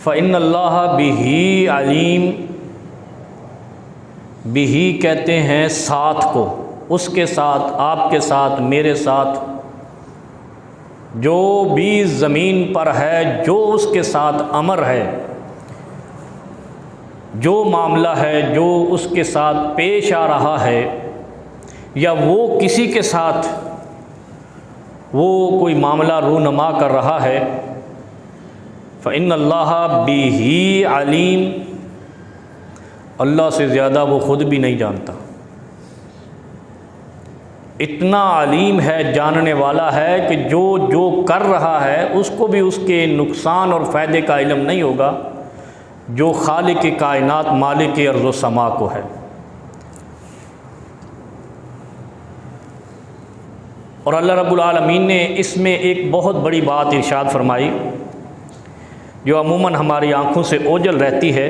फ़इन्नल्लाह बिही अलीम, बिही कहते हैं साथ को, उसके साथ, आपके साथ, मेरे साथ, जो भी ज़मीन पर है, जो उसके साथ अमर है, जो मामला है, जो उसके साथ पेश आ रहा है, या वो किसी के साथ वो कोई मामला रूनमा कर रहा है, फ़इन्नल्लाह बिही अलीम, अल्लाह से ज़्यादा वो ख़ुद भी नहीं जानता। इतना अलीम है, जानने वाला है कि जो जो कर रहा है उसको भी उसके नुकसान और फ़ायदे का इल्म नहीं होगा जो खालिक कायनात मालिक अर्ज़ व समा को है। और अल्लाह रब्बुल आलमीन ने इसमें एक बहुत बड़ी बात इरशाद फरमाई जो अमूमन हमारी आँखों से ओझल रहती है।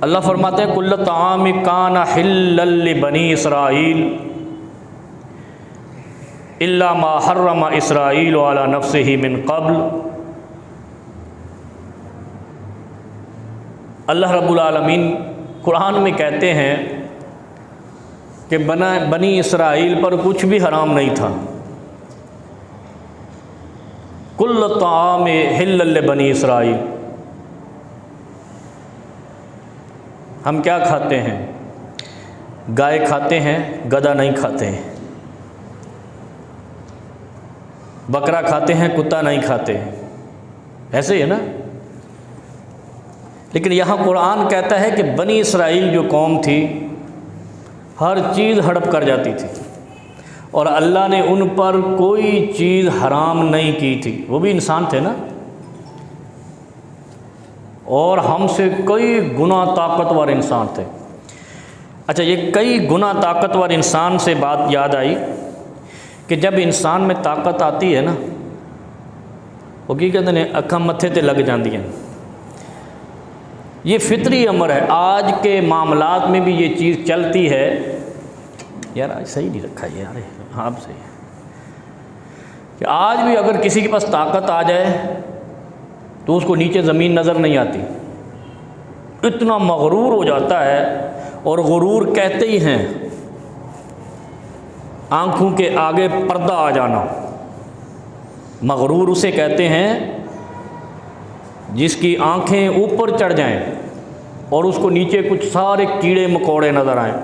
अल्लाह फरमाते हैं कुल्ल ताम कान हिल्लल लिबनी इसराइल इल्ला मा हर्रमा इसराइल अला नफ्सिही मिन क़ब्ल। अल्लाह रब्बुल आलमीन कुरान में कहते हैं कि बनी इसराइल पर कुछ भी हराम नहीं था। कुल्ल ताम हिल्लल लिबनी इसराइल, हम क्या खाते हैं? गाय खाते हैं, गधा नहीं खाते हैं। बकरा खाते हैं, कुत्ता नहीं खाते हैं, ऐसे ही है ना। लेकिन यहाँ कुरान कहता है कि बनी इसराइल जो कौम थी हर चीज़ हड़प कर जाती थी और अल्लाह ने उन पर कोई चीज़ हराम नहीं की थी। वो भी इंसान थे ना, और हमसे कई गुना ताकतवर इंसान थे। अच्छा, ये कई गुना ताकतवर इंसान से बात याद आई कि जब इंसान में ताकत आती है ना, वो की कहते हैं अखा मत्थे ते लग जाती हैं। ये फितरी अमर है, आज के मामलात में भी ये चीज़ चलती है। यार आज सही नहीं रखा ये यार, हाँ अब सही है कि आज भी अगर किसी के पास ताकत आ जाए तो उसको नीचे ज़मीन नज़र नहीं आती, इतना मगरूर हो जाता है। और गुरूर कहते ही हैं आँखों के आगे पर्दा आ जाना। मगरूर उसे कहते हैं जिसकी आँखें ऊपर चढ़ जाएं और उसको नीचे कुछ सारे कीड़े मकोड़े नज़र आएं।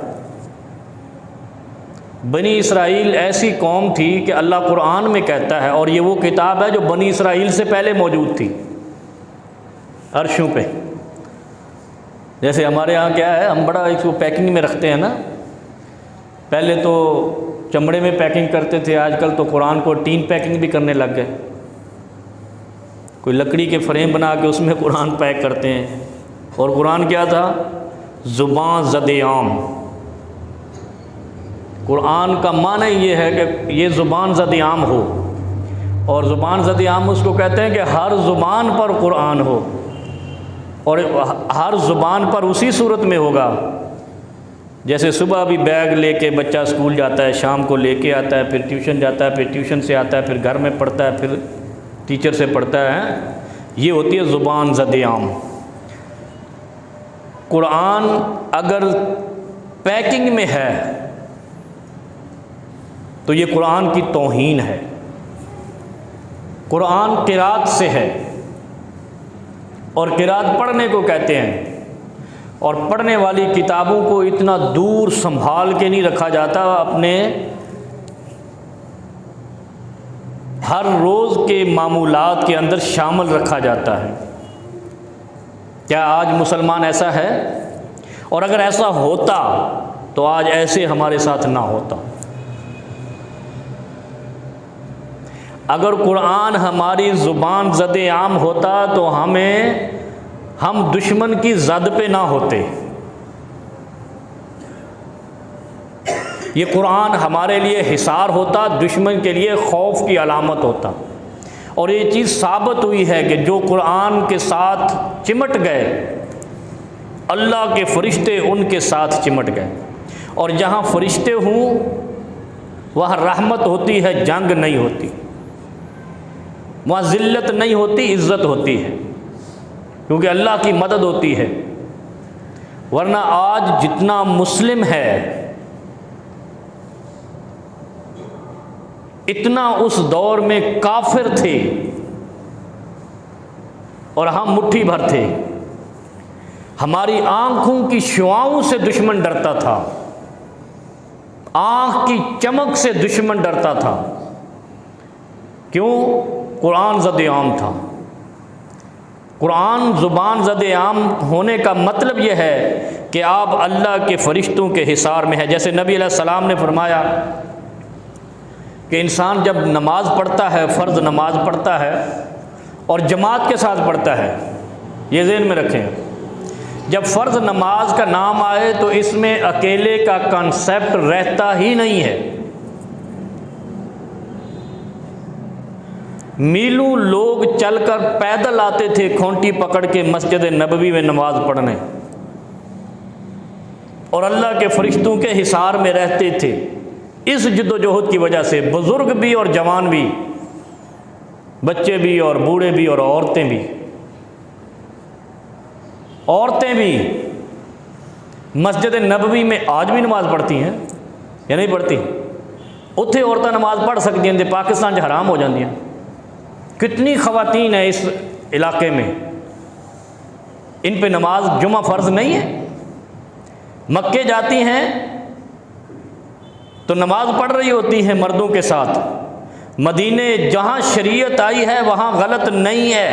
बनी इसराइल ऐसी कौम थी कि अल्लाह कुरान में कहता है, और ये वो किताब है जो बनी इसराइल से पहले मौजूद थी अर्शों पे। जैसे हमारे यहाँ क्या है, हम बड़ा इसको पैकिंग में रखते हैं ना। पहले तो चमड़े में पैकिंग करते थे, आजकल तो कुरान को टीन पैकिंग भी करने लग गए। कोई लकड़ी के फ्रेम बना के उसमें कुरान पैक करते हैं। और कुरान क्या था? ज़ुबान ज़द-ए-आम। कुरान का माना ये है कि ये ज़ुबान ज़द-ए-आम हो, और ज़ुबान ज़द-ए-आम उसको कहते हैं कि हर ज़ुबान पर कुरान हो, और हर ज़ुबान पर उसी सूरत में होगा। जैसे सुबह भी बैग लेके बच्चा स्कूल जाता है, शाम को लेके आता है, फिर ट्यूशन जाता है, फिर ट्यूशन से आता है, फिर घर में पढ़ता है, फिर टीचर से पढ़ता है। ये होती है ज़ुबान ज़द-ए-आम। कुरान अगर पैकिंग में है तो ये कुरान की तौहीन है। कुरान किरात से है, और किरात पढ़ने को कहते हैं। और पढ़ने वाली किताबों को इतना दूर संभाल के नहीं रखा जाता, अपने हर रोज़ के मामूलात के अंदर शामिल रखा जाता है। क्या आज मुसलमान ऐसा है? और अगर ऐसा होता तो आज ऐसे हमारे साथ ना होता। अगर कुरान हमारी ज़ुबान ज़द-ए-आम होता तो हम दुश्मन की ज़द पे ना होते। ये कुरान हमारे लिए हिसार होता, दुश्मन के लिए खौफ की अलामत होता। और ये चीज़ साबित हुई है कि जो कुरान के साथ चिमट गए, अल्लाह के फ़रिश्ते उनके साथ चिमट गए। और जहाँ फ़रिश्ते हों वहाँ रहमत होती है, जंग नहीं होती। वहाँ ज़िल्लत नहीं होती, इज़्ज़त होती है, क्योंकि अल्लाह की मदद होती है। वरना आज जितना मुस्लिम है इतना उस दौर में काफिर थे और हम मुट्ठी भर थे। हमारी आंखों की शुआओं से दुश्मन डरता था, आंख की चमक से दुश्मन डरता था। क्यों? कुरान ज़द-ए-आम था। कुरान ज़ुबान ज़द-ए-आम होने का मतलब यह है कि आप अल्लाह के फ़रिश्तों के हिसार में है। जैसे नबी अलैहिस्सलाम ने फरमाया कि इंसान जब नमाज़ पढ़ता है, फ़र्ज़ नमाज़ पढ़ता है और जमात के साथ पढ़ता है, ये ज़हन में रखें। जब फ़र्ज़ नमाज का नाम आए तो इसमें अकेले का कॉन्सेप्ट रहता ही नहीं है। मीलों लोग चलकर पैदल आते थे खूंटी पकड़ के मस्जिद नबवी में नमाज पढ़ने, और अल्लाह के फ़रिश्तों के हिसार में रहते थे। इस जद्दोजहद की वजह से बुज़ुर्ग भी और जवान भी, बच्चे भी और बूढ़े भी और औरतें भी मस्जिद नबवी में आज भी नमाज़ पढ़ती हैं या नहीं पढ़ती? उत्थे औरतां नमाज़ पढ़ सकदियां ते पाकिस्तान च हराम हो जांदियां। कितनी ख़वातीन है इस इलाके में, इन पे नमाज जुमा फ़र्ज़ नहीं है। मक्के जाती हैं तो नमाज पढ़ रही होती हैं मर्दों के साथ। मदीने जहाँ शरीयत आई है वहाँ गलत नहीं है,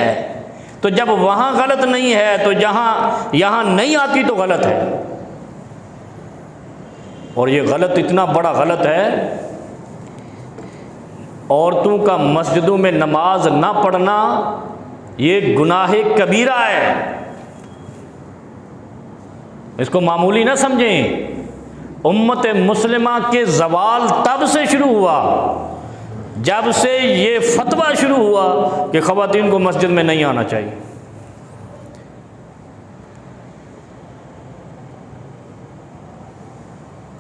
तो जब वहाँ गलत नहीं है तो जहाँ यहाँ नहीं आती तो गलत है। और ये गलत इतना बड़ा गलत है, औरतों का मस्जिदों में नमाज ना पढ़ना ये गुनाह कबीरा है। इसको मामूली ना समझें। उम्मत मुस्लिमा के ज़वाल तब से शुरू हुआ जब से ये फतवा शुरू हुआ कि ख़वातीन को मस्जिद में नहीं आना चाहिए।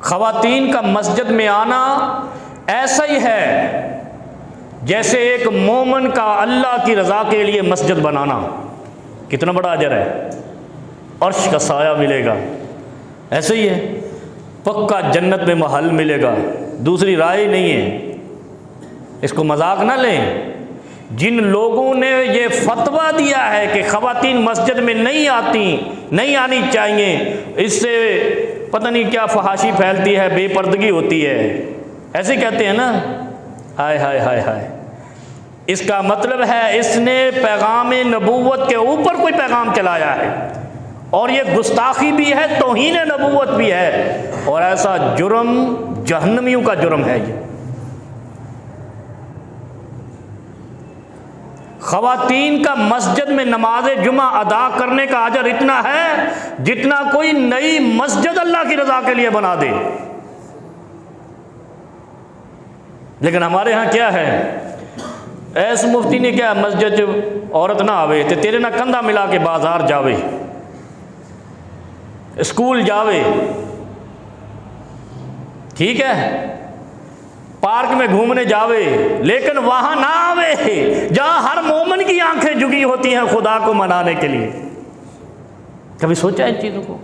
ख़वातीन का मस्जिद में आना ऐसा ही है जैसे एक मोमिन का अल्लाह की रज़ा के लिए मस्जिद बनाना। कितना बड़ा अजर है, अर्श का साया मिलेगा। ऐसे ही है, पक्का जन्नत में महल मिलेगा, दूसरी राय नहीं है। इसको मजाक ना लें। जिन लोगों ने ये फतवा दिया है कि ख़वातीन मस्जिद में नहीं आनी चाहिए, इससे पता नहीं क्या फहाशी फैलती है, बेपर्दगी होती है, ऐसे कहते हैं ना। हाय हाय हाय हाय। इसका मतलब है इसने पैगाम नबूवत के ऊपर कोई पैगाम चलाया है, और ये गुस्ताखी भी है, तौहीन नबूवत भी है, और ऐसा जुर्म जहन्नमियों का जुर्म है। ये ख़वातीन का मस्जिद में नमाज जुमा अदा करने का अजर इतना है जितना कोई नई मस्जिद अल्लाह की रज़ा के लिए बना दे। लेकिन हमारे यहाँ क्या है, ऐसे मुफ्ती ने क्या, मस्जिद औरत ना आवे तो तेरे ना कंधा मिला के बाजार जावे, स्कूल जावे, ठीक है, पार्क में घूमने जावे, लेकिन वहां ना आवे जहां हर मोमिन की आंखें झुकी होती हैं खुदा को मनाने के लिए। कभी सोचा इन चीज़ों को?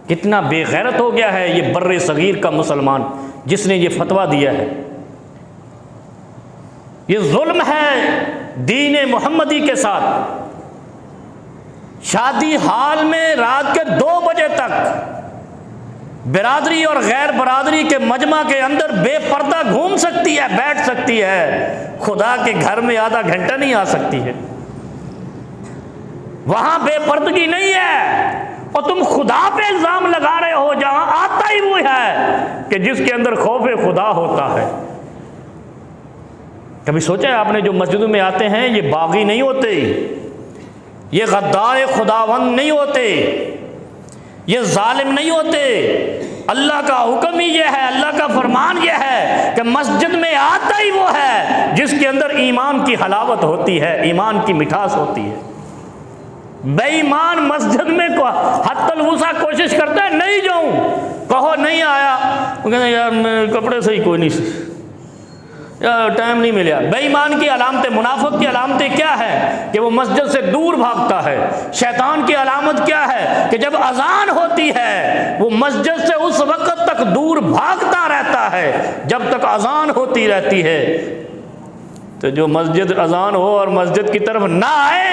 कितना बेगैरत हो गया है ये बर्रे सगीर का मुसलमान जिसने ये फतवा दिया है। ये जुल्म है दीन मोहम्मदी के साथ। शादी हाल में रात के 2 बजे तक बिरादरी और गैर बरादरी के मजमा के अंदर बेपर्दा घूम सकती है, बैठ सकती है, खुदा के घर में आधा घंटा नहीं आ सकती है। वहां बेपर्दगी नहीं है, और तुम खुदा पे इल्जाम लगा रहे हो जहां आता ही वो है कि जिसके अंदर खौफे खुदा होता है। कभी सोचा है आपने, जो मस्जिदों में आते हैं ये बागी नहीं होते, ये गद्दार खुदावंद नहीं होते, ये जालिम नहीं होते। अल्लाह का हुक्म ही यह है, अल्लाह का फरमान यह है कि मस्जिद में आता ही वो है जिसके अंदर ईमान की हलावत होती है, ईमान की मिठास होती है। बेईमान मस्जिद में हत्तल वुसा कोशिश करता है, नहीं जाऊं, कहो नहीं आया, वो कहते यार मेरे कपड़े सही कोई नहीं, टाइम नहीं मिला। बेईमान की अलामतें, मुनाफिक की अलामतें क्या है कि वो मस्जिद से दूर भागता है। शैतान की अलामत क्या है कि जब अजान होती है वो मस्जिद से उस वक्त तक दूर भागता रहता है जब तक अजान होती रहती है। तो जो मस्जिद अजान हो और मस्जिद की तरफ ना आए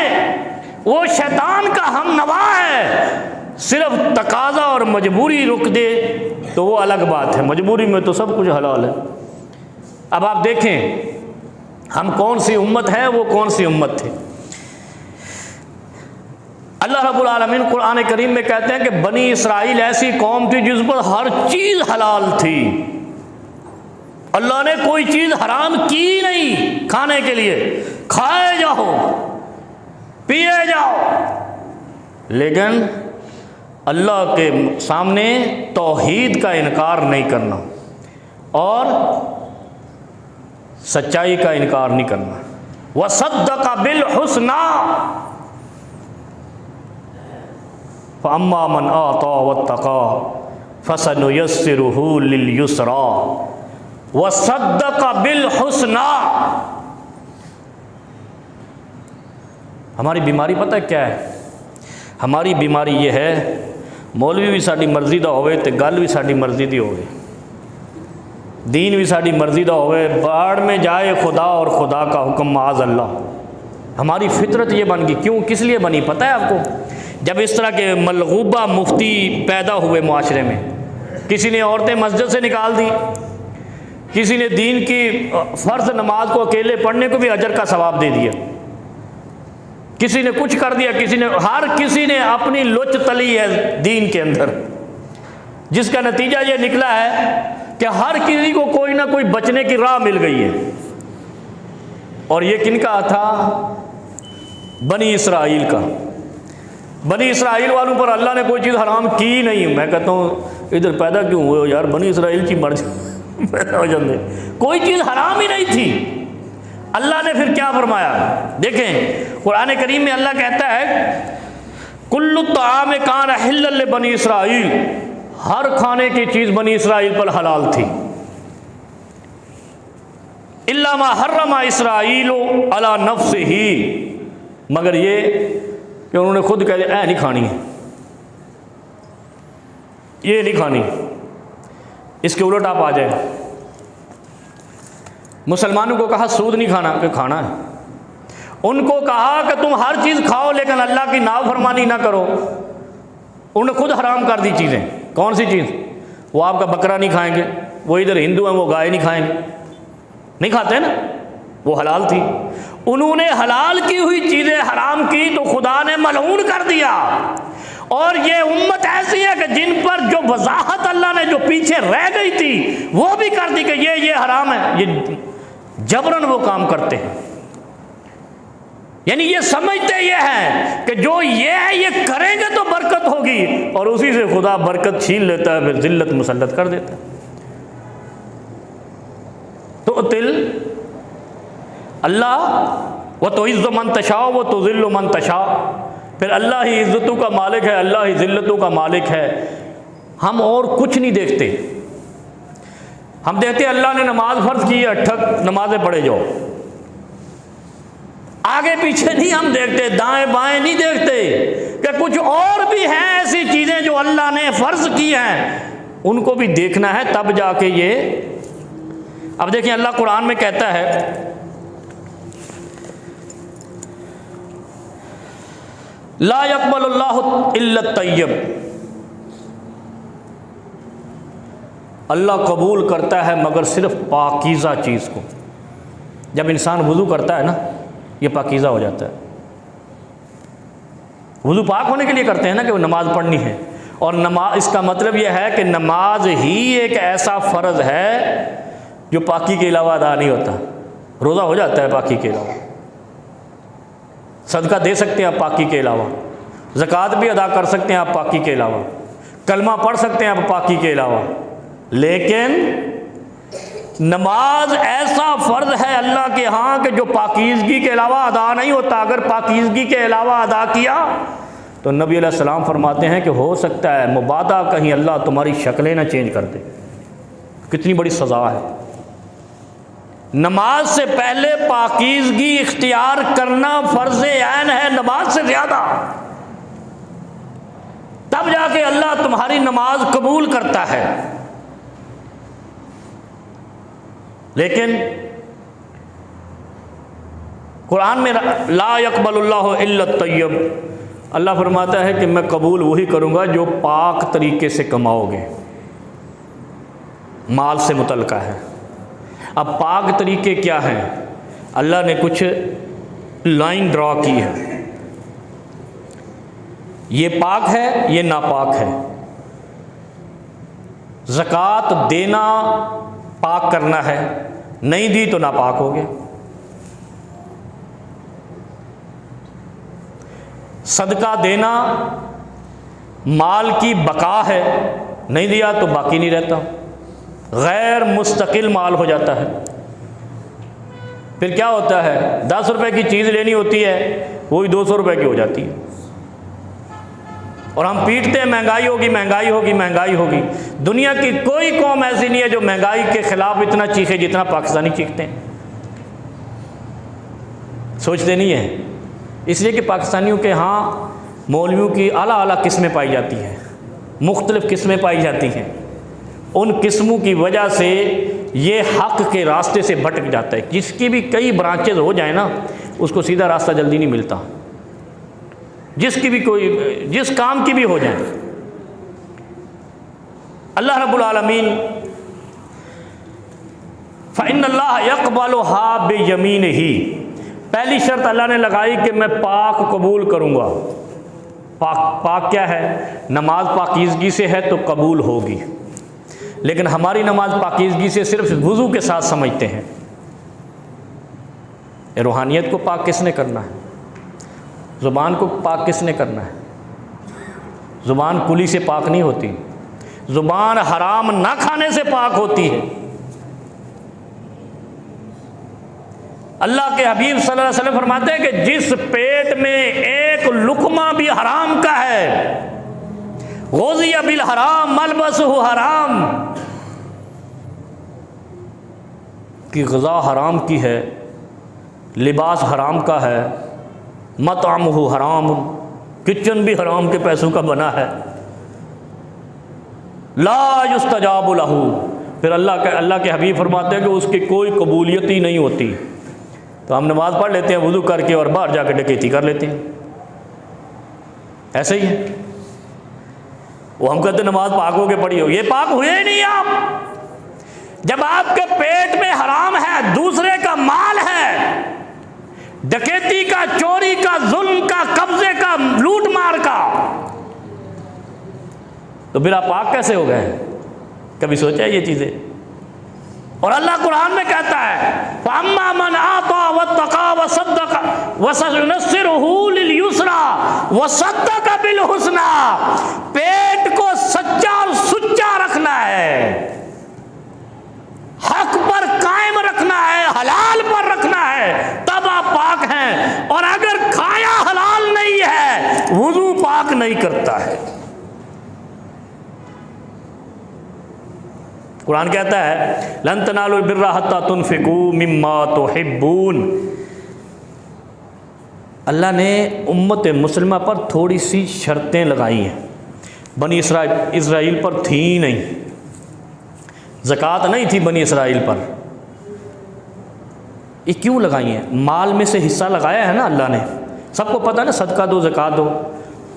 वो शैतान का हम नवा है। सिर्फ तकाजा और मजबूरी रुक दे तो वो अलग बात है, मजबूरी में तो सब कुछ हलाल है। अब आप देखें हम कौन सी उम्मत है, वो कौन सी उम्मत थी। अल्लाह रब्बुल आलमीन कुरान करीम में कहते हैं कि बनी इसराइल ऐसी कौम थी जिस पर हर चीज़ हलाल थी। अल्लाह ने कोई चीज़ हराम की नहीं खाने के लिए, खाए जाओ पिए जाओ। लेकिन अल्लाह के सामने तौहीद का इनकार नहीं करना और सच्चाई का इनकार नहीं करना। वसद्दक़ बिल हुस्ना फअम्मा मन आता वत्तक़ा फसनुयस्सिरुहु लिल युस्रा वसद्दक़ बिल हुस्ना। हमारी बीमारी पता है क्या है? हमारी बीमारी ये है, मौलवी भी साड़ी मर्जी दा होवे ते गल भी साड़ी मर्जी दी होवे, दीन भी साड़ी मर्जी दा होवे, बाढ़ में जाए खुदा और खुदा का हुक्म माज़ अल्लाह। हमारी फितरत ये बन गई। क्यों, किस लिए बनी पता है आपको? जब इस तरह के मलगूबा मुफ्ती पैदा हुए माशरे में, किसी ने औरतें मस्जिद से निकाल दी, किसी ने दीन की फ़र्ज़ नमाज को अकेले पढ़ने को भी अजर का सवाब दे दिया, किसी ने कुछ कर दिया, हर किसी ने अपनी लुच तली है दीन के अंदर, जिसका नतीजा ये निकला है कि हर किसी को कोई ना कोई बचने की राह मिल गई है। और ये किनका था? बनी इसराइल का। बनी इसराइल वालों पर अल्लाह ने कोई चीज़ हराम की नहीं। मैं कहता हूँ इधर पैदा क्यों हुए हो यार, बनी इसराइल की मर्जी पैदा हो जाते, कोई चीज़ हराम ही नहीं थी। अल्लाह ने फिर क्या फरमाया देखें, कुरान करीम में अल्लाह कहता है कुल्लु ताआम कान हिल्लल बनी इसराइल, हर खाने की चीज़ बनी इसराइल पर हलाल थी। इल्ला मा हर्रमा इसराइल अला नफ्सिही, मगर ये कि उन्होंने खुद कह दिया नहीं खानी है, ये नहीं खानी। इसके उलट आप आ जाए, मुसलमानों को कहा सूद नहीं खाना, कि खाना है। उनको कहा कि तुम हर चीज़ खाओ लेकिन अल्लाह की नाफरमानी ना करो, उन्होंने खुद हराम कर दी चीज़ें। कौन सी चीज़? वो आपका बकरा नहीं खाएंगे, वो इधर हिंदू हैं वो गाय नहीं खाएंगे, नहीं खाते ना, वो हलाल थी। उन्होंने हलाल की हुई चीज़ें हराम की तो खुदा ने मलऊन कर दिया। और ये उम्मत ऐसी है कि जिन पर जो वजाहत अल्लाह ने जो पीछे रह गई थी वो भी कर दी कि ये हराम है, ये जबरन वो काम करते हैं। यानी ये समझते ये हैं कि जो ये है ये करेंगे तो बरकत होगी, और उसी से खुदा बरकत छीन लेता है, फिर जिल्लत मुसल्लत कर देता है। तो तिल अल्लाह व तो इज़्ज़ मन तशा व तो ज़िल्लु मन तशा, फिर अल्लाह ही इज़्ज़तों का मालिक है, अल्लाह ही ज़िल्लतों का मालिक है। हम और कुछ नहीं देखते, हम देखते अल्लाह ने नमाज फ़र्ज की है, ठक नमाजें पढ़े जाओ, आगे पीछे नहीं हम देखते, दाएं बाएं नहीं देखते कि कुछ और भी हैं ऐसी चीज़ें जो अल्लाह ने फ़र्ज की हैं, उनको भी देखना है तब जाके ये। अब देखिए अल्लाह कुरान में कहता है ला यक़बलुल्लाहु इल्ला तय्यब, अल्लाह कबूल करता है मगर सिर्फ पाकीज़ा चीज़ को। जब इंसान वुज़ू करता है ना, ये पाकीज़ा हो जाता है। वुज़ू पाक होने के लिए करते हैं ना कि वो नमाज़ पढ़नी है, और नमाज इसका मतलब यह है कि नमाज ही एक ऐसा फ़र्ज़ है जो पाकी के अलावा अदा नहीं होता। रोज़ा हो जाता है पाकी के अलावा, सदका दे सकते हैं आप पाकी के अलावा, ज़कात भी अदा कर सकते हैं आप पाकी के अलावा, कलमा पढ़ सकते हैं आप पाकी के अलावा, लेकिन नमाज ऐसा फ़र्ज़ है अल्लाह के यहाँ कि जो पाकीज़गी के अलावा अदा नहीं होता। अगर पाकीज़गी के अलावा अदा किया तो नबी अलैहिस्सलाम फरमाते हैं कि हो सकता है मुबादा कहीं अल्लाह तुम्हारी शक्लें ना चेंज कर दे। कितनी बड़ी सज़ा है। नमाज से पहले पाकीज़गी इख्तियार करना फ़र्ज़ ऐन है, नमाज से ज़्यादा। तब जाके अल्लाह तुम्हारी नमाज कबूल करता है। लेकिन कुरान में ला यक़बलुल्लाहु इल्ला तय्यब, अल्लाह फरमाता है कि मैं कबूल वही करूँगा जो पाक तरीके से कमाओगे, माल से मुतल्लिक़ है। अब पाक तरीके क्या हैं? अल्लाह ने कुछ लाइन ड्रॉ की है, ये पाक है, ये नापाक है। ज़कात देना पाक करना है, नहीं दी तो नापाक हो गए। सदका देना माल की बका है, नहीं दिया तो बाकी नहीं रहता, गैर मुस्तकिल माल हो जाता है। फिर क्या होता है, 10 रुपए की चीज़ लेनी होती है, वो भी 200 रुपए की हो जाती है। और हम पीटते हैं महंगाई होगी, महंगाई होगी, महंगाई होगी। दुनिया की कोई कौम ऐसी नहीं है जो महंगाई के खिलाफ इतना चीखे जितना पाकिस्तानी चीखते हैं। सोचते नहीं है, इसलिए कि पाकिस्तानियों के यहाँ मौलवियों की आला आला किस्में पाई जाती हैं, मुख्तलिफ़ किस्में पाई जाती हैं। उन किस्मों की वजह से ये हक़ के रास्ते से भटक जाता है। जिसकी भी कई ब्रांचेज हो जाए ना, उसको सीधा रास्ता जल्दी नहीं मिलता, जिसकी भी कोई जिस काम की भी हो जाए। अल्लाह रब्बुल आलमीन फ़इन्नल्लाह यक़बलुहा बियमीनिही, पहली शर्त अल्लाह ने लगाई कि मैं पाक कबूल करूँगा। पाक क्या है? नमाज पाकीज़गी से है तो कबूल होगी। लेकिन हमारी नमाज पाकीज़गी से सिर्फ वुज़ू के साथ समझते हैं। रूहानियत को पाक किसने करना है? ज़ुबान को पाक किसने करना है? ज़ुबान कुली से पाक नहीं होती, ज़ुबान हराम ना खाने से पाक होती है। अल्लाह के हबीब सल्लल्लाहु अलैहि वसल्लम फरमाते हैं कि जिस पेट में एक लुक़मा भी हराम का है, ग़ुज़िया बिल हराम मलबसुहु हराम, कि ग़िज़ा हराम की है, लिबास हराम का है, मतअमुहु हराम, किचन भी हराम के पैसों का बना है, ला युस्तजाबु लहू, फिर अल्लाह के हबीब फरमाते हैं कि उसकी कोई कबूलियत ही नहीं होती। तो हम नमाज़ पढ़ लेते हैं वुज़ू करके और बाहर जाकर डकैती कर लेते हैं, ऐसे ही है। वो हम कहते नमाज पाक हो के पढ़ी हो, ये पाक हुए ही नहीं आप। जब आपके पेट में हराम है, दूसरे का माल है, डकैती का, चोरी का, जुल्म का, कब्जे का, लूट मार का, तो फिर आप पाक कैसे हो गए? कभी सोचा है ये चीजें? और अल्लाह कुरान में कहता है फअम्मा मन आता वत्तका वसद्दका वसनुयस्सिरुहु लिलयुस्रा वसद्दका बिलहुस्ना, पेट को सच्चा और सुच्चा रखना है, हक पर कायम रखना है, हलाल पर रखना है, तब आप पाक हैं। और अगर खाया हलाल नहीं है, वुज़ू पाक नहीं करता है। कुरान कहता है लन तनालुल बिर्रा हत्ता तुनफिकू मिम्मा तुहिब्बून। अल्लाह ने उम्मत मुस्लिमा पर थोड़ी सी शर्तें लगाई हैं, बनी इसराइल पर थी नहीं। ज़कात नहीं थी बनी इसराइल पर, ये क्यों लगाई हैं? माल में से हिस्सा लगाया है ना अल्लाह ने, सबको पता है ना, सदका दो ज़कात दो।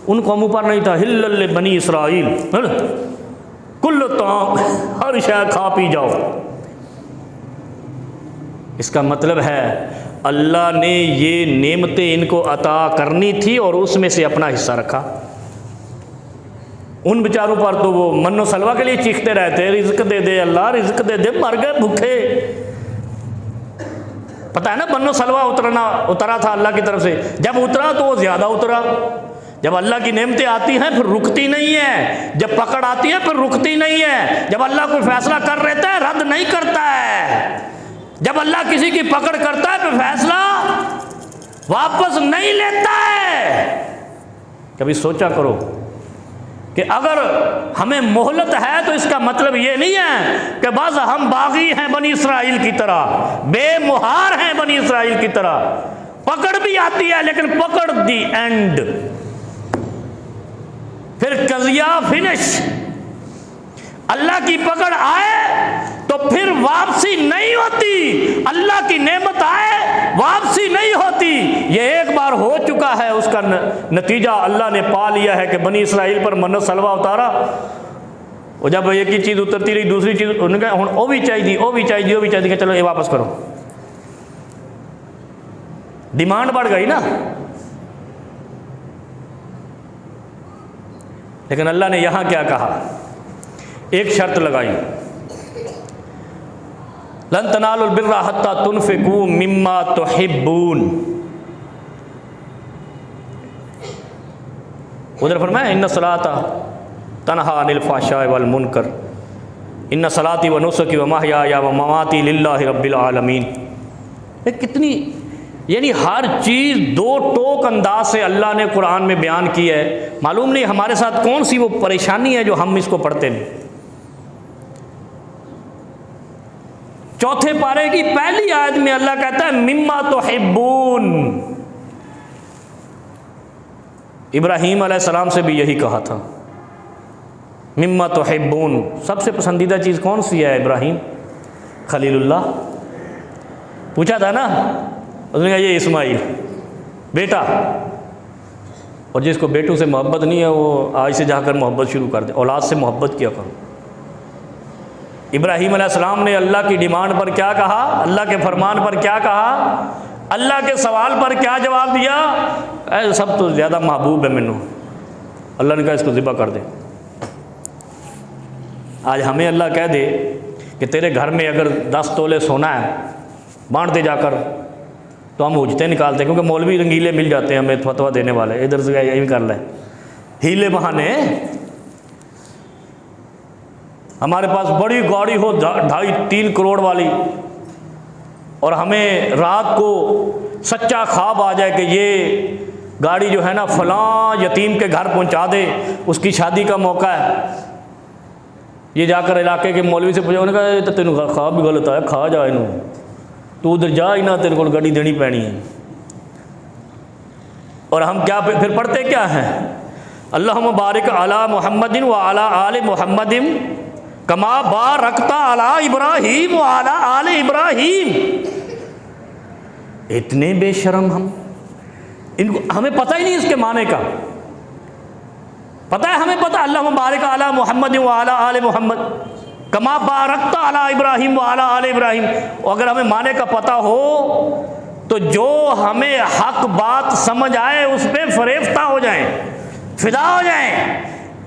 उन कौमों पर नहीं था हिल्लल बनी इसराइल, है ना, कुल्ल ताम, हर शय खा पी जाओ। इसका मतलब है अल्लाह ने ये नेमतें इनको अता करनी थी और उसमें से अपना हिस्सा रखा। उन बेचारों पर तो वो मन्नो सलवा के लिए चीखते रहते, रिज़्क दे दे अल्लाह, रिज़्क दे दे, मर गए भूखे। पता है ना, मन्नो सलवा उतरा था अल्लाह की तरफ से, जब उतरा तो वो ज़्यादा उतरा। जब अल्लाह की नेमतें आती हैं फिर रुकती नहीं है, जब पकड़ आती है फिर रुकती नहीं है। जब अल्लाह कोई फैसला कर लेता है रद्द नहीं करता है, जब अल्लाह किसी की पकड़ करता है फिर फैसला वापस नहीं लेता है। कभी सोचा करो कि अगर हमें मोहलत है तो इसका मतलब ये नहीं है कि बस हम बागी हैं बनी इसराइल की तरह, बेमुहार हैं बनी इसराइल की तरह। पकड़ भी आती है लेकिन पकड़ दी एंड, फिर कजिया फिनिश। अल्लाह की पकड़ आए तो फिर वापसी नहीं होती, अल्लाह की नेमत आए वापसी नहीं होती। ये एक बार हो चुका है, उसका नतीजा अल्लाह ने पा लिया है कि बनी इसराइल पर मन्नत सलवा उतारा। और जब एक ही चीज़ उतरती रही दूसरी चीज़ उन्होंने कहा वो भी चाहिए, वो भी चाहिए, वो भी चाहिए, चलो ये वापस करो। डिमांड बढ़ गई ना। लेकिन अल्लाह ने यहां क्या कहा, एक शर्त लगाई, लन तनालुल बिर्रा हत्ता तुनफिकू मिम्मा तुहिब्बून। उधर फरमाया इन्ना सलाता तनहा अनिल फाहशाइ वल मुनकर इन्ना सलाती व नुसकी व महयाया व ममाती लिल्लाहि रब्बिल आलमीन। कितनी, यानी हर चीज़ दो टोक अंदाज से अल्लाह ने कुरान में बयान की है। मालूम नहीं हमारे साथ कौन सी वो परेशानी है जो हम इसको पढ़ते नहीं। चौथे पारे की पहली आयत में अल्लाह कहता है मिम्मा तुहिब्बून। इब्राहीम अलैहिस्सलाम से भी यही कहा था, मिम्मा तुहिब्बून। सबसे पसंदीदा चीज़ कौन सी है इब्राहीम खलीलुल्लाह? पूछा था ना, उसने कहा ये इस्माइल बेटा। और जिसको बेटों से मोहब्बत नहीं है वो आज से जाकर मोहब्बत शुरू कर दे, औलाद से मोहब्बत किया करो। इब्राहीम अलैहिस्सलाम ने अल्लाह की डिमांड पर क्या कहा, अल्लाह के फरमान पर क्या कहा, अल्लाह के सवाल पर क्या जवाब दिया? ऐ सब तो ज़्यादा महबूब है मैनू। अल्लाह ने कहा इसको ज़िबा कर दे। आज हमें अल्लाह कह दे कि तेरे घर में अगर 10 तोले सोना है बांट दे जाकर, तो हम हुज्जतें निकालते हैं, क्योंकि मौलवी रंगीले मिल जाते हैं हमें फतवा देने वाले, इधर से यही कर ले हीले बहाने। हमारे पास बड़ी गाड़ी हो 2.5-3 करोड़ वाली, और हमें रात को सच्चा ख्वाब आ जाए कि ये गाड़ी जो है ना फलां यतीम के घर पहुंचा दे, उसकी शादी का मौका है। ये जाकर इलाके के मौलवी से पूछा, उन्होंने कहा तो तेन ख्वाब भी गलत आया, खा जा इनू, तो उधर जा ही ना, तेरे को गाड़ी देनी पैनी है। और हम क्या फिर पढ़ते क्या हैं, अल्लाहुम्मा बारिक अला मुहम्मदिन व अला आले मुहम्मदिन कमा बारकता अला इब्राहीम व अला आले इब्राहीम। इतने बेशरम हम, इनको हमें पता ही नहीं इसके माने का। पता है हमें पता, अल्लाहुम्मा बारिक अला मुहम्मदिन व अला आले मुहम्मद कमा बारकता अला इब्राहीम व अला आले इब्राहीम। अगर हमें माने का पता हो तो जो हमें हक बात समझ आए उस पर फरेफ्ता हो जाएं, फिदा हो जाएं।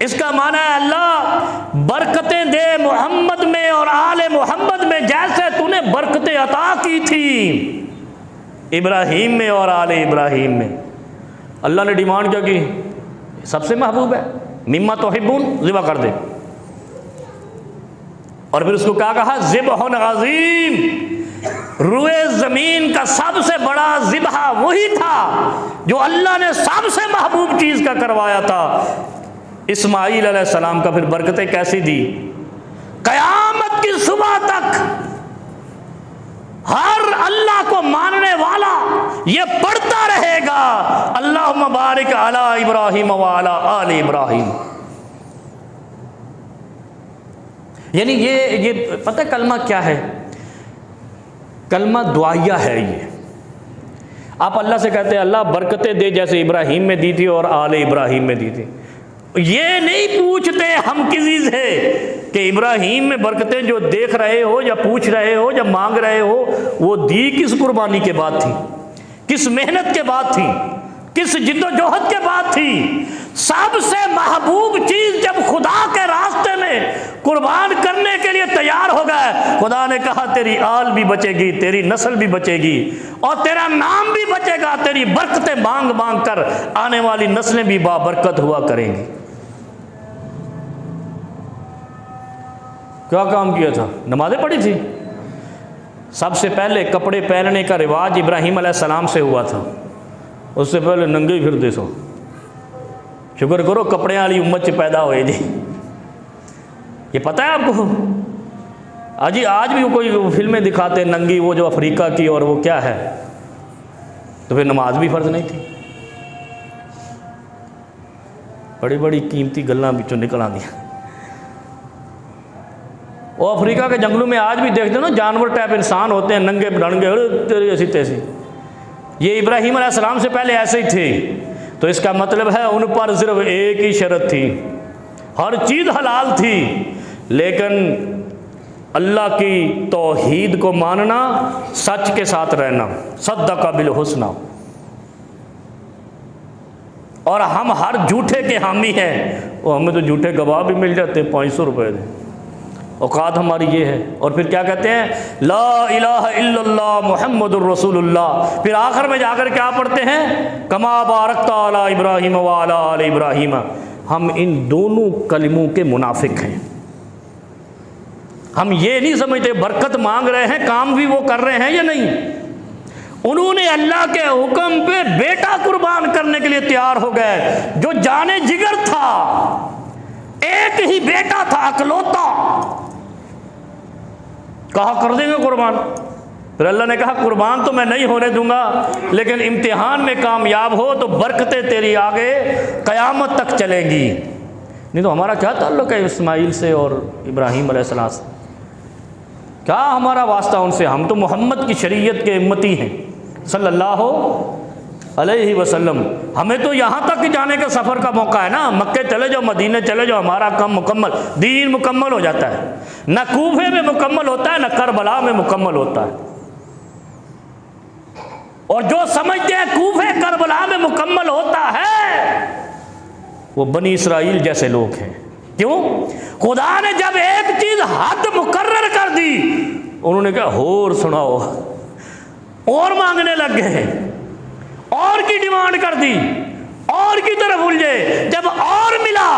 इसका माना है अल्लाह बरकतें दे मोहम्मद में और आले मोहम्मद में, जैसे तूने बरकतें अता की थी इब्राहीम में और आले इब्राहीम में। अल्लाह ने डिमांड क्या की, सबसे महबूब है, मिम्मा तुहिब्बून, ज़िबा कर दे। और फिर उसको क्या कहा, ज़िबहुन अज़ीम, रुए ज़मीन का सबसे बड़ा ज़िबहा वही था जो अल्लाह ने सबसे महबूब चीज़ का करवाया था, इस्माईल अलैहिस्सलाम का। फिर बरकतें कैसी दी, क़यामत की सुबह तक हर अल्लाह को मानने वाला ये पढ़ता रहेगा, अल्लाहुम्मा बारिक अला इब्राहीम व अला आले इब्राहीम। यानी ये पता है कलमा क्या है, कलमा दुआया है। ये आप अल्लाह से कहते हैं अल्लाह बरकतें दे जैसे इब्राहीम में दी थी और आले इब्राहीम में दी थी। ये नहीं पूछते हम किसी से कि इब्राहीम में बरकतें जो देख रहे हो या पूछ रहे हो या मांग रहे हो वो दी किस कुर्बानी के बाद थी, किस मेहनत के बाद थी, किस जिद्दोजहद के बाद थी। सबसे महबूब चीज जब खुदा के रास्ते में कुर्बान करने के लिए तैयार हो गए, खुदा ने कहा तेरी आल भी बचेगी, तेरी नस्ल भी बचेगी और तेरा नाम भी बचेगा, तेरी बरकतें मांग मांग कर आने वाली नस्लें भी बाबरकत हुआ करेंगी। क्या काम किया था, नमाजें पढ़ी थी। सबसे पहले कपड़े पहनने का रिवाज इब्राहीम अलैहिस्सलाम से हुआ था, उससे पहले नंगे ही फिरते सो। शुक्र करो कपड़े वाली उम्मत च पैदा होए जी। ये पता है आपको? अजी आज भी कोई फिल्में दिखाते हैं नंगी, वो जो अफ्रीका की, और वो क्या है, तो फिर नमाज भी फ़र्ज नहीं थी। बड़ी बड़ी कीमती गल्लां बिचों निकल आंदियां। वो अफ्रीका के जंगलों में आज भी देखते हो ना, जानवर टाइप इंसान होते हैं, नंगे डंगे, तेरी ऐसी तैसी। ये इब्राहीम अलैहिस्सलाम से पहले ऐसे ही थे। तो इसका मतलब है उन पर सिर्फ एक ही शर्त थी, हर चीज़ हलाल थी, लेकिन अल्लाह की तौहीद को मानना, सच के साथ रहना, सद्दक़ा बिल हुस्ना। और हम हर झूठे के हामी हैं। वो हमें तो झूठे गवाह भी मिल जाते हैं, 500 रुपये दे, औकात हमारी ये है। और फिर क्या कहते हैं, ला इलाहा इल्लल्लाह मुहम्मदुर रसूलुल्लाह। फिर आखिर में जाकर क्या पढ़ते हैं, कमा बारकता अला इब्राहीम व अला आले इब्राहीम। हम इन दोनों कलिमों के मुनाफिक हैं। हम ये नहीं समझते बरकत मांग रहे हैं, काम भी वो कर रहे हैं या नहीं। उन्होंने अल्लाह के हुक्म पे बेटा कुर्बान करने के लिए तैयार हो गए, जो जाने जिगर था, एक ही बेटा था अकलौता, कहा कर देंगे कुर्बान। फिर अल्लाह ने कहा कुर्बान तो मैं नहीं होने दूंगा, लेकिन इम्तिहान में कामयाब हो तो बरकतें तेरी आगे क़यामत तक चलेंगी। नहीं तो हमारा क्या ताल्लुक़ है इस्माइल से और इब्राहीम अलैहिस्सलाम से, क्या हमारा वास्ता उनसे। हम तो मोहम्मद की शरीयत के उम्मती हैं सल्लल्लाहु अलैहि वसल्लम। हमें तो यहाँ तक जाने का सफ़र का मौका है ना, मक्के चले जाओ, मदीने चले जाओ, हमारा काम मुकम्मल, दीन मुकम्मल हो जाता है। न कूफे में मुकम्मल होता है, न करबला में मुकम्मल होता है। और जो समझते हैं कूफे करबला में मुकम्मल होता है, वो बनी इसराइल जैसे लोग हैं। क्यों? खुदा ने जब एक चीज़ हद मुकर्रर कर दी, उन्होंने कहा और सुनाओ, और मांगने लग गए, और की डिमांड कर दी, और की तरफ उलझे। जब और मिला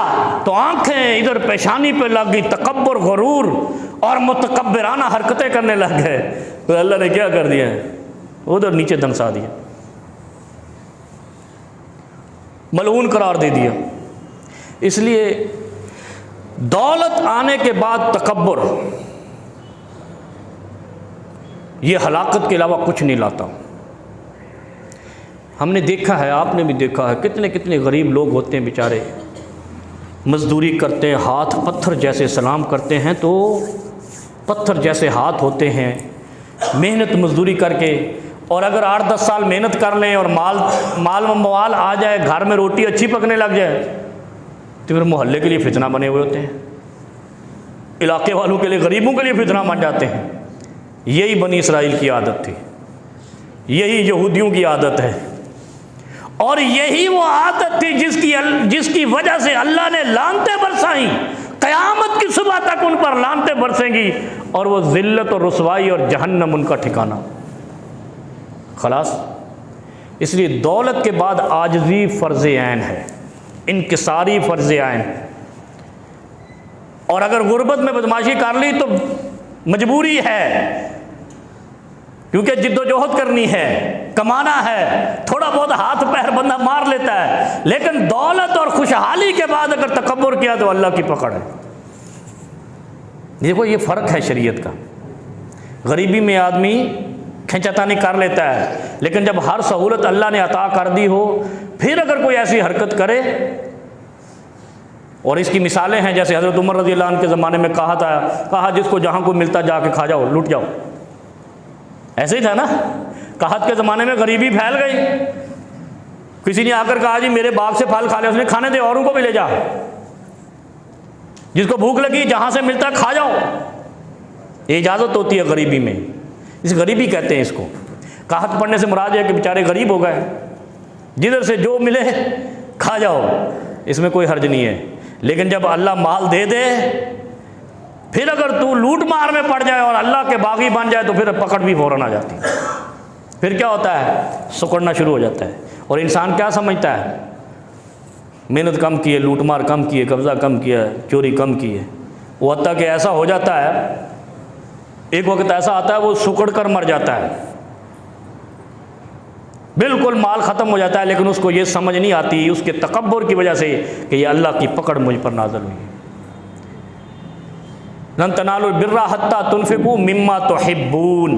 तो आंखें इधर पेशानी पे लग गई, तकब्बुर, गुरूर और मुतकब्बिराना हरकतें करने लग गए। तो अल्लाह ने क्या कर दिया, उधर नीचे धमसा दिया, मलऊन करार दे दिया। इसलिए दौलत आने के बाद तकब्बुर, ये हलाकत के अलावा कुछ नहीं लाता। हमने देखा है, आपने भी देखा है, कितने कितने गरीब लोग होते हैं बेचारे, मजदूरी करते हैं, हाथ पत्थर जैसे सलाम करते हैं तो पत्थर जैसे हाथ होते हैं, मेहनत मजदूरी करके। और अगर 8-10 साल मेहनत कर लें और माल मवाल आ जाए, घर में रोटी अच्छी पकने लग जाए, तो फिर मोहल्ले के लिए फितना बने हुए होते हैं, इलाके वालों के लिए, गरीबों के लिए फितना बन जाते हैं। यही बनी इसराइल की आदत थी, यही यहूदियों की आदत है, और यही वो आदत थी जिसकी वजह से अल्लाह ने लानतें बरसाई। क़यामत की सुबह तक उन पर लानतें बरसेंगी, और वो ज़िल्लत और रुसवाई और जहन्नम उनका ठिकाना। खलास। इसलिए दौलत के बाद आजिज़ी फ़र्ज़ ऐन है, इनकिसारी फ़र्ज़ ऐन। और अगर गुर्बत में बदमाशी कर ली तो मजबूरी है, क्योंकि जिद्दोजहद करनी है, कमाना है, थोड़ा बहुत हाथ पैर बंदा मार लेता है। लेकिन दौलत और खुशहाली के बाद अगर तकब्बुर किया तो अल्लाह की पकड़ है। देखो ये फ़र्क है शरीयत का। गरीबी में आदमी खिंचातानी कर लेता है, लेकिन जब हर सहूलत अल्लाह ने अता कर दी हो, फिर अगर कोई ऐसी हरकत करे, और इसकी मिसालें हैं, जैसे हज़रत उमर रज़ियल्लाहु अन्हु के ज़माने में कहा जिसको जहाँ को मिलता जाके खा जाओ, लूट जाओ। ऐसे ही था ना, कहत के ज़माने में गरीबी फैल गई। किसी ने आकर कहा जी मेरे बाग से फल खा ले, उसने खाने दे, औरों को भी ले जा, जिसको भूख लगी जहाँ से मिलता खा जाओ। ये इजाज़त होती है गरीबी में, इस गरीबी कहते हैं इसको। कहत पढ़ने से मुराद है कि बेचारे गरीब हो गए, जिधर से जो मिले खा जाओ, इसमें कोई हर्ज नहीं है। लेकिन जब अल्लाह माल दे दे, फिर अगर तू लूट मार में पड़ जाए और अल्लाह के बागी बन जाए, तो फिर पकड़ भी फ़ौरन आ जाती है। फिर क्या होता है, सुकड़ना शुरू हो जाता है। और इंसान क्या समझता है, मेहनत कम की है, लूट मार कम की है, कब्ज़ा कम किया है, चोरी कम की है। वो हत्ता कि ऐसा हो जाता है, एक वक्त ऐसा आता है वो सुकड़ कर मर जाता है। बिल्कुल माल ख़त्म हो जाता है, लेकिन उसको ये समझ नहीं आती उसके तकब्बुर की वजह से कि ये अल्लाह की पकड़ मुझ पर नाज़िल हुई है। लन तनालुल बिर्रा हत्ता तुनफिकू मिम्मा तुहिब्बून।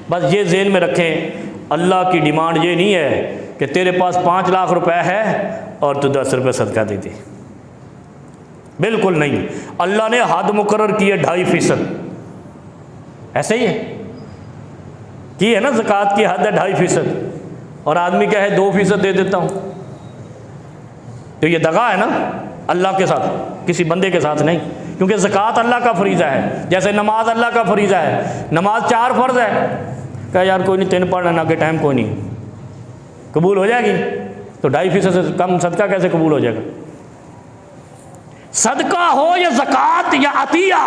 बस ये ज़हन में रखें, अल्लाह की डिमांड ये नहीं है कि तेरे पास 5 लाख रुपए है और तू 10 रुपये सदका दे दे, बिल्कुल नहीं। अल्लाह ने हद मुकर्रर की है 2.5%, ऐसे ही है की है ना, ज़कात की हद है 2.5%, और आदमी क्या है 2% दे देता हूँ, तो ये दगा है ना अल्लाह के साथ, किसी बंदे के साथ नहीं। क्योंकि ज़कात अल्लाह का फरीज़ा है, जैसे नमाज अल्लाह का फरीज़ा है। नमाज 4 फ़र्ज़ है, क्या यार कोई नहीं 3 पढ़ लेना के टाइम कोई नहीं, कबूल हो जाएगी, तो 2.5% से कम सदका कैसे कबूल हो जाएगा? सदका हो या ज़कात या अतिया,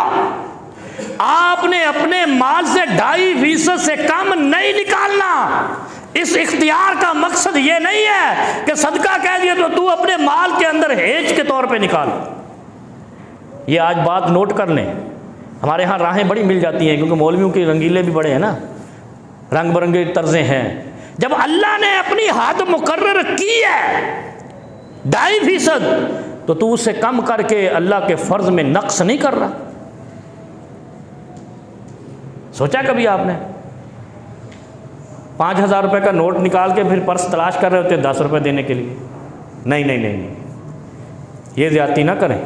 आपने अपने माल से 2.5% से कम नहीं निकालना। इस इख्तियार का मकसद ये नहीं है कि सदका कह दिया तो तू अपने माल के अंदर हेज के तौर पे निकाल। ये आज बात नोट कर लें, हमारे यहाँ राहें बड़ी मिल जाती हैं, क्योंकि मौलवियों के रंगीले भी बड़े हैं ना, रंग बिरंगे तर्जें हैं। जब अल्लाह ने अपनी हद मुकर्रर की है 2.5%, तो तू उससे कम करके अल्लाह के फ़र्ज़ में नक्स नहीं कर रहा। सोचा कभी आपने 5,000 रुपये का नोट निकाल के फिर पर्स तलाश कर रहे होते 10 रुपये देने के लिए? नहीं नहीं नहीं नहीं, ये ज़्यादती ना करें।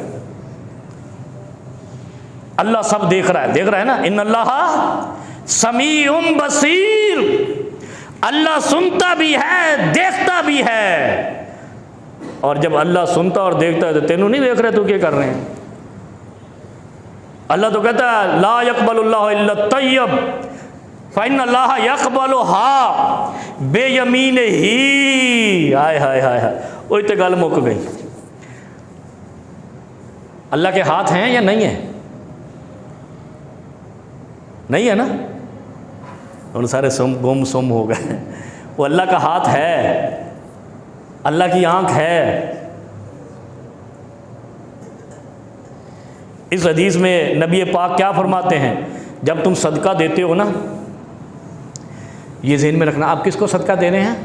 अल्लाह सब देख रहा है ना, इन्नल्लाह समीउम बसीर, अल्लाह सुनता भी है देखता भी है। और जब अल्लाह सुनता और देखता है तो तेनू नहीं देख रहे, तू क्या कर रहे हैं? अल्लाह तो कहता है ला यक़बलुल्लाहु इल्ला तय्यब फ़इन्नल्लाह यक़बलुहा बेयमीनिही। हाय हाय हाय हाय, वही तो गल मुक गई। अल्लाह के हाथ हैं या नहीं है? नहीं है ना, उन सारे गुम सुम हो गए। वो अल्लाह का हाथ है, अल्लाह की आंख है। इस हदीस में नबी पाक क्या फरमाते हैं, जब तुम सदका देते हो ना, ये ज़हन में रखना, आप किसको सदका दे रहे हैं?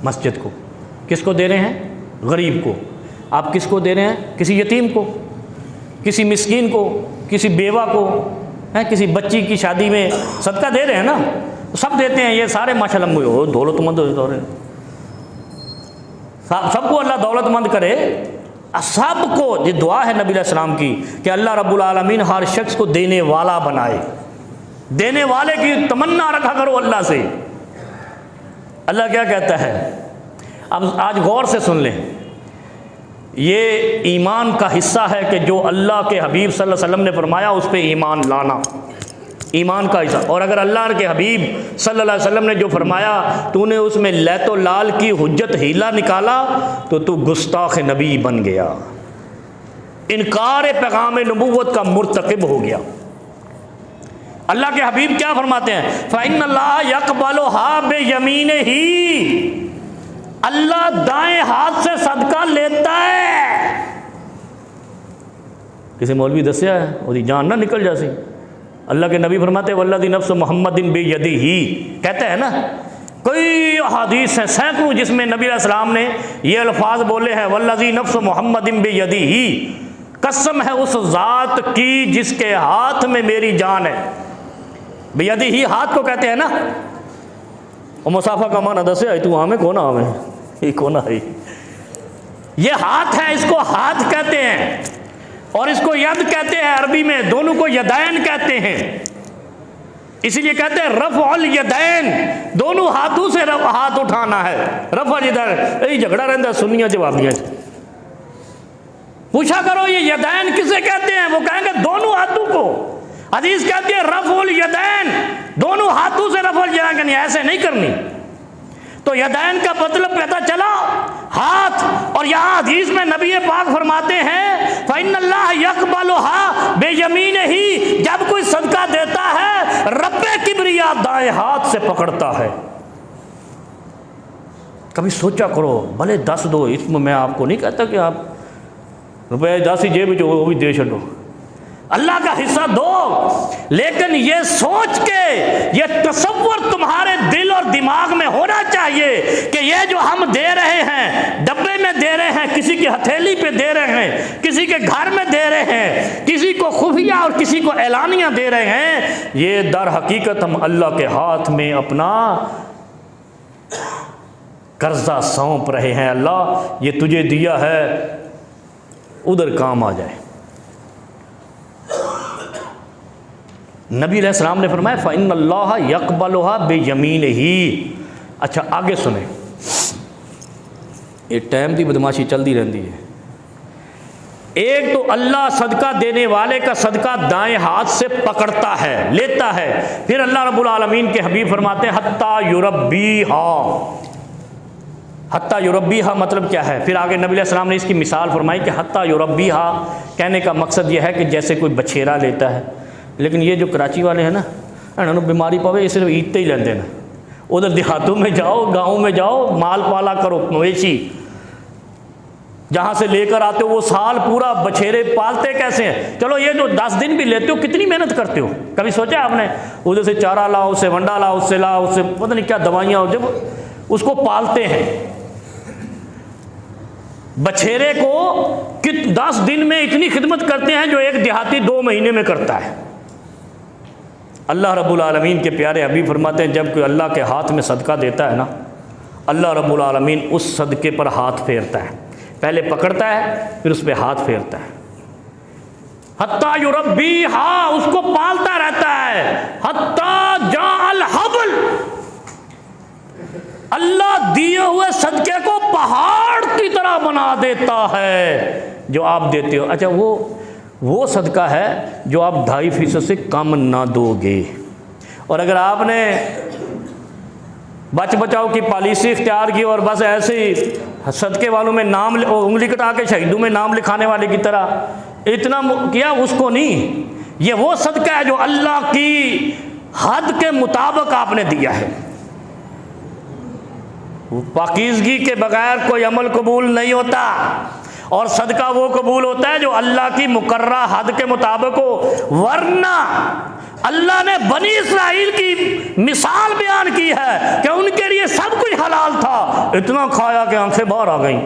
मस्जिद को। किसको दे रहे हैं? गरीब को। आप किसको दे रहे हैं? किसी यतीम को, किसी मिस्कीन को, किसी बेवा को, हैं, किसी बच्ची की शादी में सदका दे रहे हैं ना, तो सब देते हैं। ये सारे माशाअल्लाह हो दौलतमंद हो रहे हैं, सबको अल्लाह दौलतमंद करे, सबको। ये दुआ है नबी अलैहिस्सलाम की कि अल्लाह रब्बुल आलमीन हर शख्स को देने वाला बनाए। देने वाले की तमन्ना रखा करो अल्लाह से। अल्लाह क्या कहता है, अब आज गौर से सुन लें, ये ईमान का हिस्सा है कि जो अल्लाह के हबीब सल्लल्लाहु अलैहि वसल्लम ने फरमाया उस पर ईमान लाना, ईमान का हिस्सा। और अगर अल्लाह के हबीब सल्लल्लाहु अलैहि वसल्लम ने जो फरमाया तूने उसमें लैतो लाल की हुज्जत हीला निकाला तो तू गुस्ताख नबी बन गया, इनकार पैगाम नबूवत का मुर्तकिब हो गया। अल्लाह के हबीब क्या फरमाते हैं, फ़इन्नल्लाह यक़बलुहा बियमीनिही, अल्लाह दाएं हाथ से सदका लेता है। किसी मौलवी दसिया है और जान ना निकल जासी। अल्लाह के नबी फरमाते वल्लज़ी नफ्स मुहम्मदिन बियदिही, कहते हैं ना, कई हदीस हैं सैकड़ों जिसमें नबी अलैहिस्सलाम ने ये अल्फाज बोले हैं, वल्लज़ी नफ्स मुहम्मदिन बियदिही, कसम है उस ज़ात की जिसके हाथ में मेरी जान है। बियदिही हाथ को कहते हैं ना, और मुसाफा का माना दसे तू आमे कौन आमे, ये कौन आई, ये हाथ है, इसको हाथ कहते हैं और इसको यद कहते हैं अरबी में, दोनों को यदैन कहते हैं। इसीलिए कहते हैं रफ़उल यदैन, दोनों हाथों से हाथ उठाना है। रफ़उल यदैन, यही झगड़ा रहता सुन्नियां जवाबियां। पूछा करो ये यदैन किसे कहते हैं, वो कहेंगे दोनों हाथों को। हदीस कहती है रफ़उल यदैन, दोनों हाथों से रफ़उल यदैन करनी, ऐसे नहीं करनी। तो यदैन का मतलब पता चला हाथ। और यहाँ हदीस में नबी पाक फरमाते हैं फ़इन्नल्लाह यक़बलुहा बियमीनिही, जब कोई सदका देता है रब्बे किब्रिया दाएं हाथ से पकड़ता है। कभी सोचा करो, भले 10 दो, इसमें मैं आपको नहीं कहता कि आप रुपये 10 ही जेब जो वो भी दे छो, अल्लाह का हिस्सा दो, लेकिन ये सोच के, ये तसव्वुर तुम्हारे दिल और दिमाग में होना चाहिए कि ये जो हम दे रहे हैं, डब्बे में दे रहे हैं, किसी की हथेली पे दे रहे हैं, किसी के घर में दे रहे हैं, किसी को खुफिया और किसी को ऐलानिया दे रहे हैं, ये दर हकीकत हम अल्लाह के हाथ में अपना कर्जा सौंप रहे हैं। अल्लाह ये तुझे दिया है, उधर काम आ जाए। नबी अलैहिस्सलाम ने फरमाया फ़इन्नल्लाह यक़बलुहा बियमीनिही। अच्छा आगे सुने, ये टाइम की बदमाशी चलती रहती है। एक तो अल्लाह सदका देने वाले का सदका दाएं हाथ से पकड़ता है, लेता है, फिर अल्लाह रब्बुल आलमीन के हबीब फरमाते हैं हत्ता युरब्बीहा। हत्ता युरब्बीहा मतलब क्या है? फिर आगे नबी अलैहिस्सलाम ने इसकी मिसाल फरमाई कि हत्ता युरब्बीहा कहने का मकसद यह है कि जैसे कोई बछेरा लेता है, लेकिन ये जो कराची वाले हैं ना, इन्होंने बीमारी पवे ये सिर्फ ईदते ही लेते हैं। उधर देहातों में जाओ, गाँव में जाओ, माल पाला करो, मवेशी जहाँ से लेकर आते हो वो साल पूरा बछेरे पालते कैसे हैं? चलो ये जो 10 दिन भी लेते हो, कितनी मेहनत करते हो, कभी सोचा आपने? उधर से चारा लाओ, उससे वंडा लाओ, उससे लाओ, उससे पता नहीं क्या दवाइयाँ, जब उसको पालते हैं बछेरे को 10 दिन में इतनी खिदमत करते हैं जो एक देहाती 2 महीने में करता है। अल्लाह रब्बुल आलमीन के प्यारे हबीब फरमाते हैं जब कोई अल्लाह के हाथ में सदका देता है ना, अल्लाह रब्बुल आलमीन उस सदके पर हाथ फेरता है, पहले पकड़ता है फिर उस पर हाथ फेरता है। हत्ता युरब्बीहा, उसको पालता रहता है। हत्ता जाअल हबल, अल्लाह दिए हुए सदके को पहाड़ की तरह बना देता है जो आप देते हो। अच्छा वो सदका है जो आप 2.5% से कम ना दोगे। और अगर आपने बच बचाओ की पॉलिसी इख्तियार की और बस ऐसे ही सदके वालों में नाम उंगली कटा के शहीदों में नाम लिखाने वाले की तरह इतना किया, उसको नहीं। ये वो सदका है जो अल्लाह की हद के मुताबिक आपने दिया है। पाकीज़गी के बगैर कोई अमल कबूल नहीं होता, और सदका वो कबूल होता है जो अल्लाह की मुकर्रा हद के मुताबिक हो। वरना अल्लाह ने बनी इस्राइल की मिसाल बयान की है कि उनके लिए सब कुछ हलाल था, इतना खाया कि आंखें बाहर आ गई।